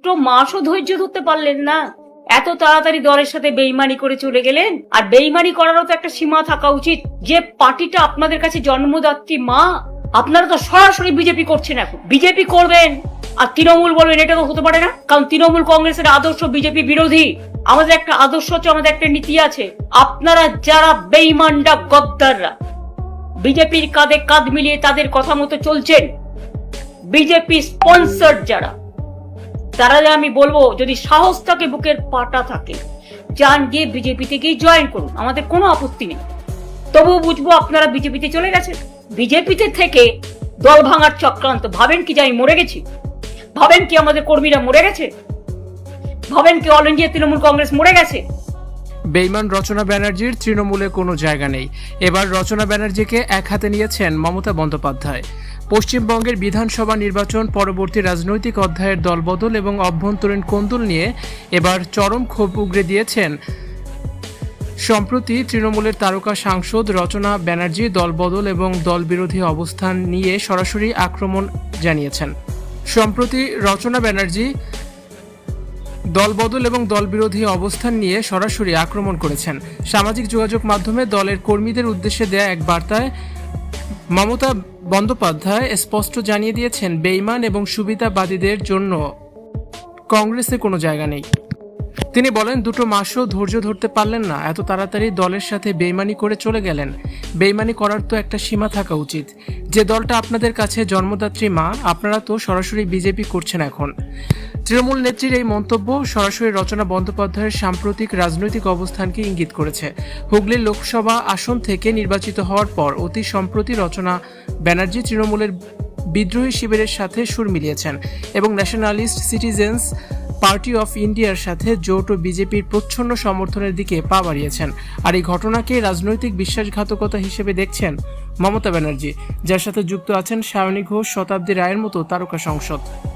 দুটো মাসও ধৈর্য ধরতে পারলেন না, এত তাড়াতাড়ি দলের সাথে বেইমানি করে চলে গেলেন। আর বেইমানি করারও তো একটা সীমা থাকা উচিত। যে পার্টিটা আপনাদের কাছে জন্মদাত্রী মা, আপনারা তো সরাসরি বিজেপি করছেন। এখন বিজেপি করবেন আর তৃণমূল বলবেন, এটা তো হতে পারে না। কারণ তৃণমূল কংগ্রেসের আদর্শ বিজেপি বিরোধী। আমাদের একটা আদর্শ আছে, আমাদের একটা নীতি আছে। আপনারা যারা বেইমানরা, গদ্দাররা, বিজেপির কাঁধে কাঁধ মিলিয়ে তাদের কথা মতো চলছেন, বিজেপি স্পন্সর যারা, তারা আমি বলবো যদি সাহস থাকে, বুকের পাটা থাকে, যান গিয়ে বিজেপিতে গিয়ে জয়েন করুন, আমাদের কোনো আপত্তি নেই। তবুও বুঝবো আপনারা বিজেপিতে চলে গেছেন। বিজেপিতে থেকে দল ভাঙার চক্রান্ত। ভাবেন কি যে আমি মরে গেছি? ভাবেন কি আমাদের কর্মীরা মরে গেছে? ভাবেন কি অল ইন্ডিয়া তৃণমূল কংগ্রেস মরে গেছে? বেইমান রচনা ব্যানার্জির তৃণমূলে কোনো জায়গা নেই। এবার রচনা ব্যানার্জিকে এক হাতে নিয়েছেন মমতা বন্দ্যোপাধ্যায়। পশ্চিমবঙ্গের বিধানসভা নির্বাচন পরবর্তী রাজনৈতিক অধ্যায়ের দলবদল এবং অভ্যন্তরীণ কোন্দল নিয়ে এবার চরম ক্ষোভ উগরে দিয়েছেন সম্প্রতি তৃণমূলের তারকা সাংসদ রচনা ব্যানার্জি। দলবদল এবং দলবিরোধী অবস্থান নিয়ে সরাসরি আক্রমণ জানিয়েছেন। সম্প্রতি রচনা ব্যানার্জি দলবদল এবং দলবিরোধী অবস্থান নিয়ে সরাসরি আক্রমণ করেছেন। সামাজিক যোগাযোগ মাধ্যমে দলের কর্মীদের উদ্দেশ্যে দেয়া এক বার্তায় মমতা বন্দ্যোপাধ্যায় স্পষ্ট জানিয়ে দিয়েছেন, বেইমান এবং সুবিধাবাদীদের জন্য কংগ্রেসে কোনো জায়গা নেই। তিনি বলেন, দুটো মাসও ধৈর্য ধরতে পারলেন না, এত তাড়াতাড়ি দলের সাথে বেইমানি করে চলে গেলেন। বেইমানি করার তো একটা সীমা থাকা উচিত। যে দলটা আপনাদের কাছে জন্মদাত্রী মা, আপনারা তো সরাসরি বিজেপি করছেন এখন। তৃণমূল নেত্রীর এই মন্তব্য সরাসরি রচনা বন্দ্যোপাধ্যায়ের সাম্প্রতিক রাজনৈতিক অবস্থানকে ইঙ্গিত করেছে। হুগলির লোকসভা আসন থেকে নির্বাচিত হওয়ার পর অতি সম্প্রতি রচনা ব্যানার্জি তৃণমূলের বিদ্রোহী শিবিরের সাথে সুর মিলিয়েছেন এবং ন্যাশনালিস্ট সিটিজেন্স পার্টি অফ ইন্ডিয়ার সাথে জোট ও বিজেপির প্রচ্ছন্ন সমর্থনের দিকে পা বাড়িয়েছেন। আর এই ঘটনাকে রাজনৈতিক বিশ্বাসঘাতকতা হিসেবে দেখছেন মমতা ব্যানার্জি, যার সাথে যুক্ত আছেন সায়নী ঘোষ, শতাব্দী রায়ের মতো তারকা সংসদ।